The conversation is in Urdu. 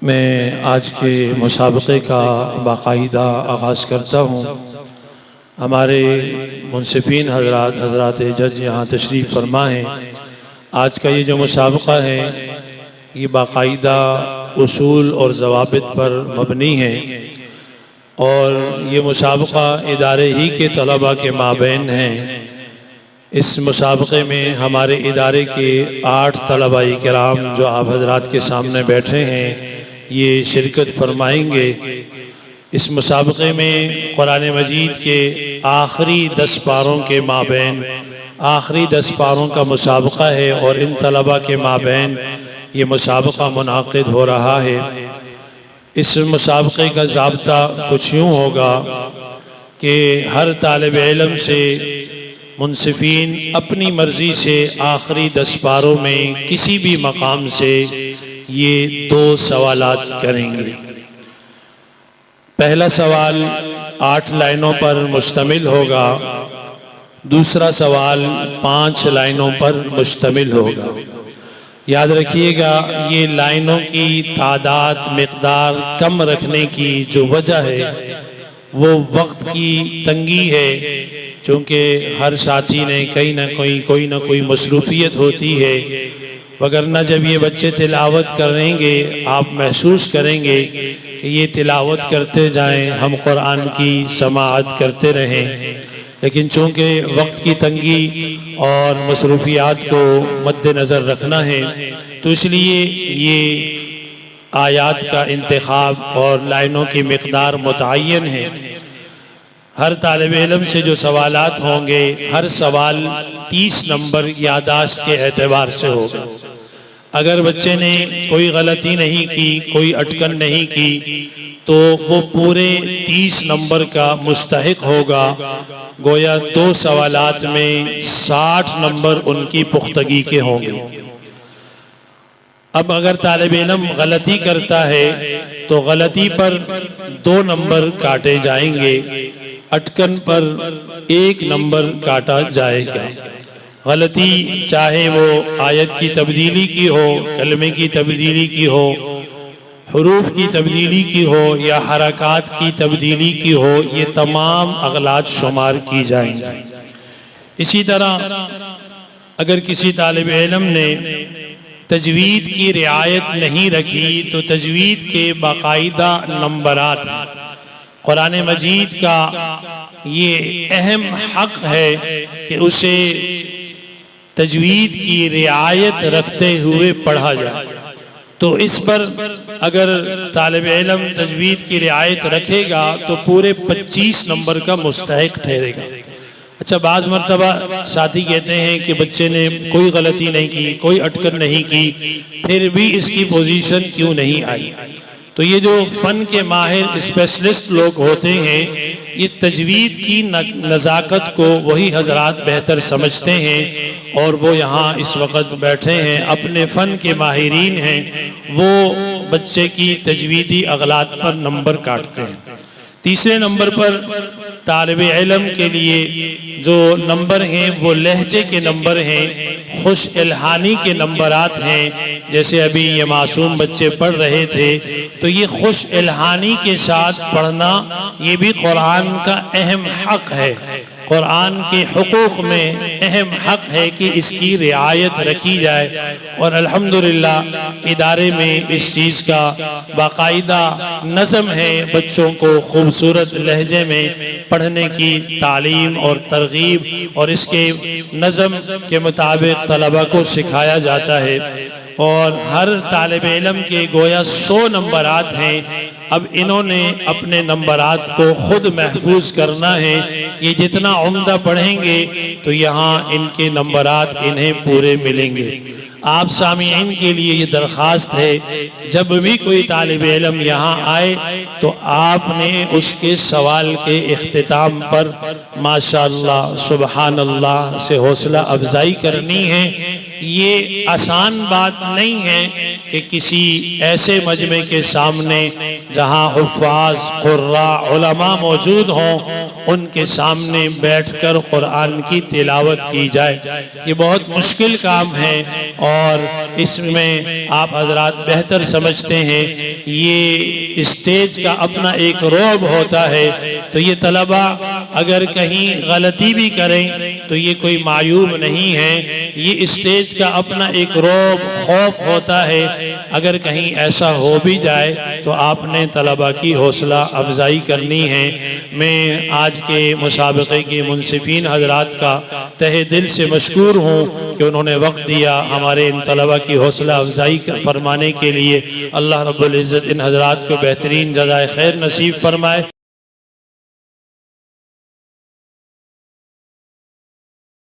میں آج کے مسابقے کا باقاعدہ آغاز کرتا ہوں۔ ہمارے منصفین حضرات جج یہاں تشریف فرما ہیں۔ آج کا یہ جو مسابقہ ہے یہ باقاعدہ اصول اور ضوابط پر مبنی ہے، اور یہ مسابقہ ادارے ہی کے طلباء کے مابین ہیں۔ اس مسابقے میں ہمارے ادارے کے 8 طلباء کرام جو آپ حضرات کے سامنے بیٹھے ہیں یہ شرکت فرمائیں گے۔ اس مسابقے میں قرآن مجید کے آخری 10 پاروں کے مابین آخری 10 پاروں کا مسابقہ ہے، اور ان طلباء کے مابین یہ مسابقہ منعقد ہو رہا ہے۔ اس مسابقے کا ضابطہ کچھ یوں ہوگا کہ ہر طالب علم سے منصفین اپنی مرضی سے آخری 10 پاروں میں کسی بھی مقام سے یہ 2 سوالات کریں گے۔ پہلا سوال 8 لائنوں پر مشتمل ہوگا، دوسرا سوال 5 لائنوں پر مشتمل ہوگا۔ یاد رکھیے گا یہ لائنوں کی تعداد مقدار کم رکھنے کی جو وجہ ہے وہ وقت کی تنگی ہے، چونکہ ہر ساتھی نے کوئی نہ کوئی مصروفیت ہوتی ہے، وگرنہ جب یہ بچے تلاوت کریں گے آپ محسوس کریں گے کہ یہ تلاوت کرتے جائیں، ہم قرآن کی سماعت کرتے رہیں، لیکن چونکہ وقت کی تنگی اور مصروفیات کو مد نظر رکھنا ہے تو اس لیے یہ آیات کا انتخاب اور لائنوں کی مقدار متعین ہے۔ ہر طالب علم سے جو سوالات ہوں گے ہر سوال 30 نمبر یادداشت کے اعتبار سے ہوگا۔ اگر بچے نے کوئی غلطی نہیں کی، کوئی اٹکن نہیں کی تو وہ پورے 30 نمبر کا مستحق ہوگا، گویا 2 سوالات میں 60 نمبر ان کی پختگی کے ہوں گے۔ اب اگر طالب علم غلطی کرتا ہے تو غلطی پر 2 نمبر کاٹے جائیں گے، اٹکن پر 1 نمبر کاٹا جائے گا۔ غلطی چاہے وہ آیت کی تبدیلی کی ہو، کلمے کی تبدیلی کی ہو، حروف کی تبدیلی کی ہو یا حرکات کی تبدیلی کی ہو، یہ تمام اغلاط شمار کی جائیں گے۔ اسی طرح اگر کسی طالب علم نے تجوید کی رعایت نہیں رکھی تو تجوید کے باقاعدہ نمبرات ہیں۔ قرآن مجید کا یہ اہم حق ہے کہ اسے تجوید کی رعایت رکھتے ہوئے پڑھا جائے، تو اس پر اگر طالب علم تجوید کی رعایت رکھے گا تو پورے 25 نمبر کا مستحق ٹھہرے گا۔ اچھا، بعض مرتبہ ساتھی کہتے ہیں کہ بچے نے کوئی غلطی نہیں کی، کوئی اٹکن نہیں کی، پھر بھی اس کی پوزیشن کیوں نہیں آئی؟ تو یہ جو فن کے ماہر اسپیشلسٹ لوگ ہوتے ہیں یہ تجوید کی نزاکت کو وہی حضرات بہتر سمجھتے ہیں، اور وہ یہاں اس وقت بیٹھے ہیں، اپنے فن کے ماہرین ہیں، وہ بچے کی تجویدی اغلاط پر نمبر کاٹتے ہیں۔ تیسرے نمبر پر طالب علم کے لیے جو نمبر ہیں وہ لہجے کے نمبر ہیں، خوش الہانی کے نمبرات ہیں۔ جیسے ابھی یہ معصوم بچے پڑھ رہے تھے تو یہ خوش الہانی کے ساتھ پڑھنا یہ بھی قرآن کا اہم حق ہے، قرآن کے حقوق میں اہم حق ہے کہ اس کی رعایت رکھی جائے، اور الحمدللہ ادارے میں اس چیز کا باقاعدہ نظم ہے، بچوں کو خوبصورت لہجے میں پڑھنے کی تعلیم اور ترغیب اور اس کے نظم کے مطابق طلباء کو سکھایا جاتا ہے، اور ہر طالب علم کے گویا 100 نمبرات ہیں۔ اب انہوں نے اپنے نمبرات کو خود محفوظ کرنا ہے، یہ جتنا عمدہ پڑھیں گے تو یہاں ان کے نمبرات انہیں پورے ملیں گے۔ آپ سامعین کے لیے یہ درخواست ہے جب بھی کوئی طالب علم یہاں آئے تو آپ نے اس کے سوال کے اختتام پر ماشاءاللہ سبحان اللہ سے حوصلہ افزائی کرنی ہے۔ یہ آسان بات نہیں ہے کہ کسی ایسے مجمع کے سامنے جہاں حفاظ قراء علماء موجود ہوں ان کے سامنے بیٹھ کر قرآن کی تلاوت کی جائے. یہ بہت مشکل کام ہے اور اس میں آپ حضرات بہتر سمجھتے ہیں. یہ اسٹیج کا اپنا ایک رعب ہوتا ہے. تو یہ طلبہ اگر کہیں غلطی بھی کریں تو یہ کوئی معیوب نہیں ہے. یہ اسٹیج کا اپنا ایک رعب خوف ہوتا ہے. اگر کہیں ایسا ہو بھی جائے تو آپ نے طلبہ کی حوصلہ افزائی کرنی ہے. میں آج کے مسابقے کے منصفین حضرات کا تہہ دل سے مشکور ہوں کہ انہوں نے وقت دیا ہمارے ان طلبہ کی حوصلہ افزائی فرمانے کے لیے. اللہ رب العزت ان حضرات کو بہترین جزائے خیر نصیب فرمائے.